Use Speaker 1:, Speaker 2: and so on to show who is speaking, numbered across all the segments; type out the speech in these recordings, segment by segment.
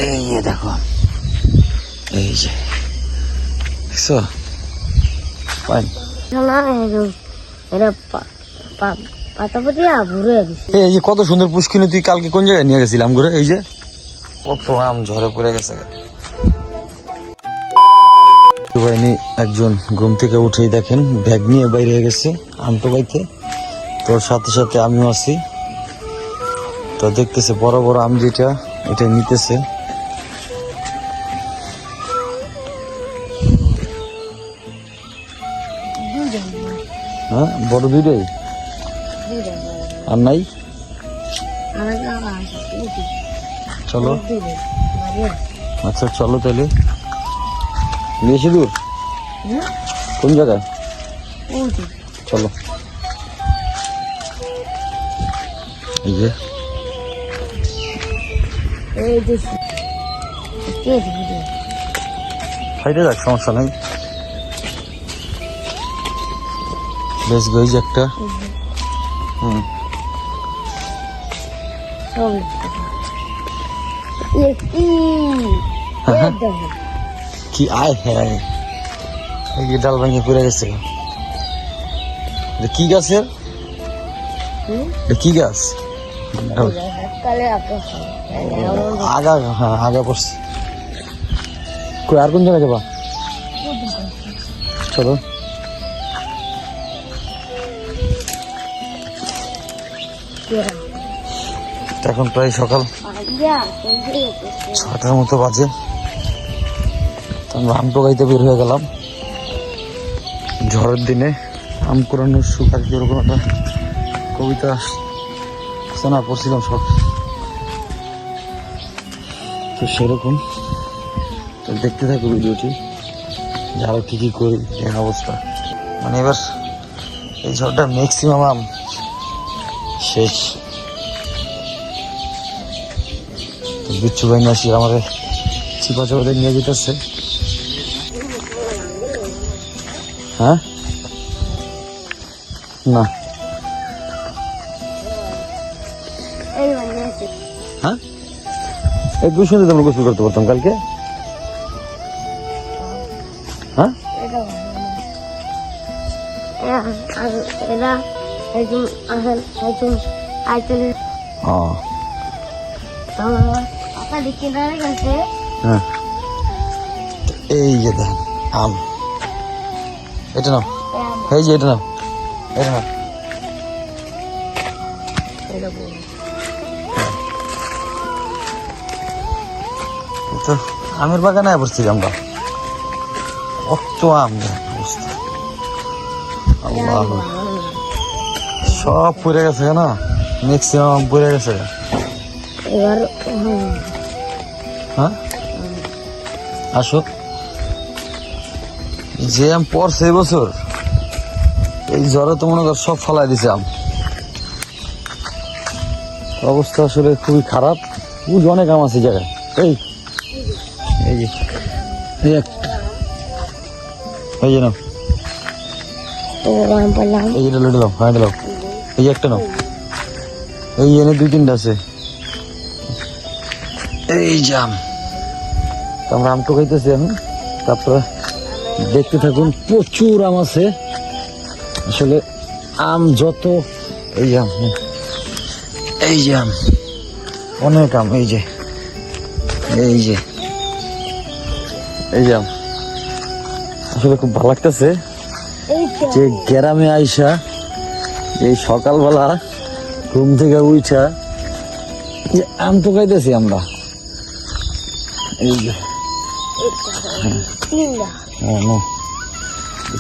Speaker 1: এই যে দেখো, এই যে দেখছো পাই এই যে কত সুন্দর পুষ্কিনি। তুই কালকে কোন জায়গায় নিয়ে গেছিলাম ঘুরে? এই যে কত আম ঝরে পড়ে গেছে। একজন ঘুম থেকে উঠেই দেখেন ব্যাগ নিয়ে বাইরে হয়ে গেছে আম টোকাইতে। তোর সাথে সাথে আমিও আছি। তো দেখতেছে বড় বড় আম যেটা এটা নিতেছে। হ্যাঁ বড় দুইটাই আর নাই। চলো আচ্ছা চলো তাহলে। বেশি দূর? কোন জায়গায়? চলো। এই যে হাইটে যাক, সমস্যা নাই। বেশ গই যে একটা। কি আয় হ্যাঁ, এই ডাল ভাঙে পড়ে গেছে। কি গাছের? কি গাছ? আগা, হ্যাঁ আগা পড়ছে। কই আর কোন জায়গায় যাবা? চলো। এখন প্রায় সকাল 6টার মতো বাজে। আমরা আম টোকাইতে বের হয়ে গেলাম ঝড়ের দিনে। আম কুড়ানোর সুখ আর কি, ওরকম একটা কবিতা শোনা পড়ছিলাম সব, তো সেরকম। তো দেখতে থাকো ভিডিওটি, আরো কি কি করি এই অবস্থা। মানে এবার এই ঝড়টা ম্যাক্সিমাম আম শেষ। বিচ্ছু ভাই আসি আমাদের চিপা চাপা নিয়ে যেতেছে। হ্যাঁ না হ্যাঁ এই দুশোতে তোমরা গোসল করতে পারতাম কালকে। হ্যাঁ এই যে দেখ আম, এটা নাও, এই যে এটা নাও, এটা নাও। তো আমের বাগানে বসছি আমরা, কত আম অবস্থা। আল্লাহ, সব পড়ে গেছে না, ম্যাক্সিমাম পড়ে গেছে। হ্যাঁ আসো, যে আম পড়ছে এবছর এই জ্বরে তো মনে কর সব ফালাই দিছে আম। অবস্থা আসলে খুবই খারাপ। অনেক আম আছে জায়গায়। এই এই যে এই যে নাও, এই যেটা লুটে দাও, হ্যাঁ দাও, এই একটা নাও, এই এনে 2-3টা আছে। এই জাম আমরা আম টোকাইতেছি এখন, তারপরে দেখতে থাকুন। প্রচুর আম আছে আসলে, আম যত এই আম, এই যে আম অনেক আম, এই যে এই যে এই আম। আসলে খুব ভালো লাগতেছে যে গ্রামে আইসা এই সকালবেলা ঘুম থেকে উঠা যে আম টোকাইতেছি আমরা। এই যে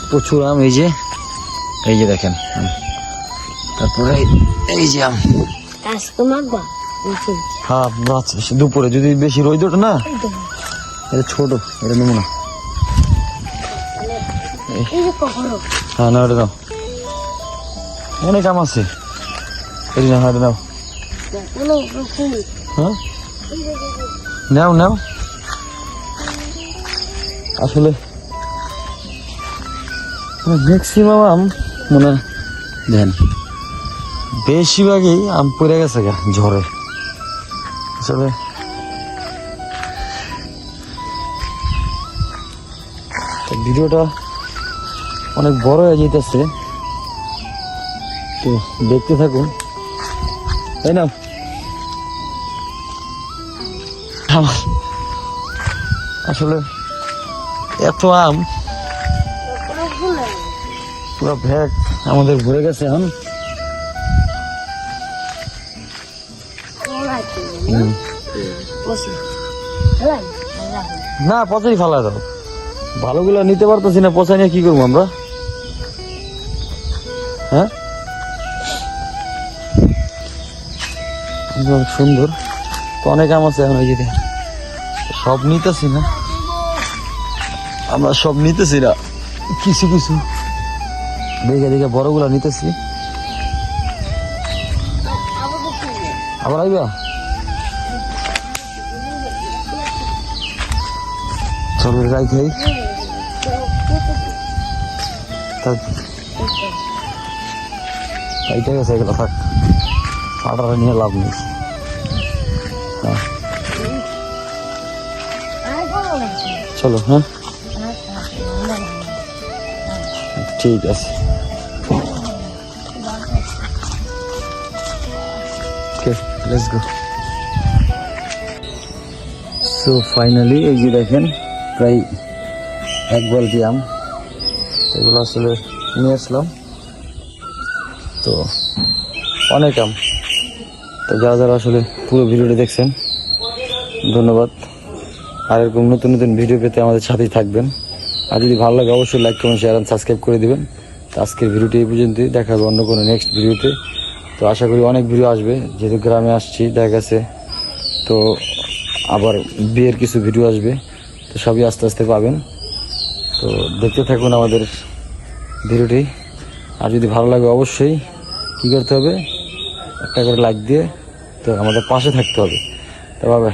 Speaker 1: প্রচুর আম, এই যে দেখেন। তারপরে এই যে আম, হ্যাঁ দুপুরে যদি বেশি রোদ ওঠে না, এটা ছোট, এটা নেবো না। হ্যাঁ না ওটা নাও, অনেক আম আছে। এই না, হ্যাঁ নাও, হ্যাঁ নাও নাও। আসলে ম্যাক্সিমাম আম মানে দেন বেশিরভাগই আম পড়ে গেছে ঝড়ে। আসলে ভিডিওটা অনেক বড় হয়ে যেতেছে, তো দেখতে থাকুন, তাই না? আসলে এত আম পুরো ব্যাগ আমাদের ভরে গেছে এখন। না পচাই ফেলা দাও, ভালোগুলো নিতে পারতেছি না, পচা নিয়ে কি করবো আমরা? হ্যাঁ সুন্দর তো, অনেক আম আছে এখন, ওই যে সব নিতেছি না আমরা, সব নিতেছি না, কিছু কিছু দেখে দেখে বড়গুলা নিতেছি। আবার আইবা? চলো যাই খাই। এইটা গেছে, এগুলো থাক, আটাটা নিয়ে লাভ নেই। হ্যাঁ চলো, হ্যাঁ ঠিক আছে। Okay, let's go. So finally এই যে দেখেন প্রায় 1 বালতি আম, এগুলো আসলে নিয়ে আসলাম, তো অনেক আম। তো যারা যারা আসলে পুরো ভিডিওটা দেখছেন ধন্যবাদ। আর এরকম নতুন নতুন ভিডিও পেতে আমাদের সাথেই থাকবেন। আর যদি ভালো লাগে অবশ্যই লাইক কমেন্ট শেয়ার আর সাবস্ক্রাইব করে দিবেন। তো আজকের ভিডিওটি এই পর্যন্তই, দেখা হবে অন্য কোনো নেক্সট ভিডিওতে। তো আশা করি অনেক ভিডিও আসবে, যেহেতু গ্রামে আসছি দেখা গেছে, তো আবার বিয়ের কিছু ভিডিও আসবে, তো সবই আস্তে আস্তে পাবেন। তো দেখতে থাকুন আমাদের ভিডিওটি। আর যদি ভালো লাগে অবশ্যই কী করতে হবে, একটা করে লাইক দিয়ে তো আমাদের পাশে থাকতে হবে। তো বাবা।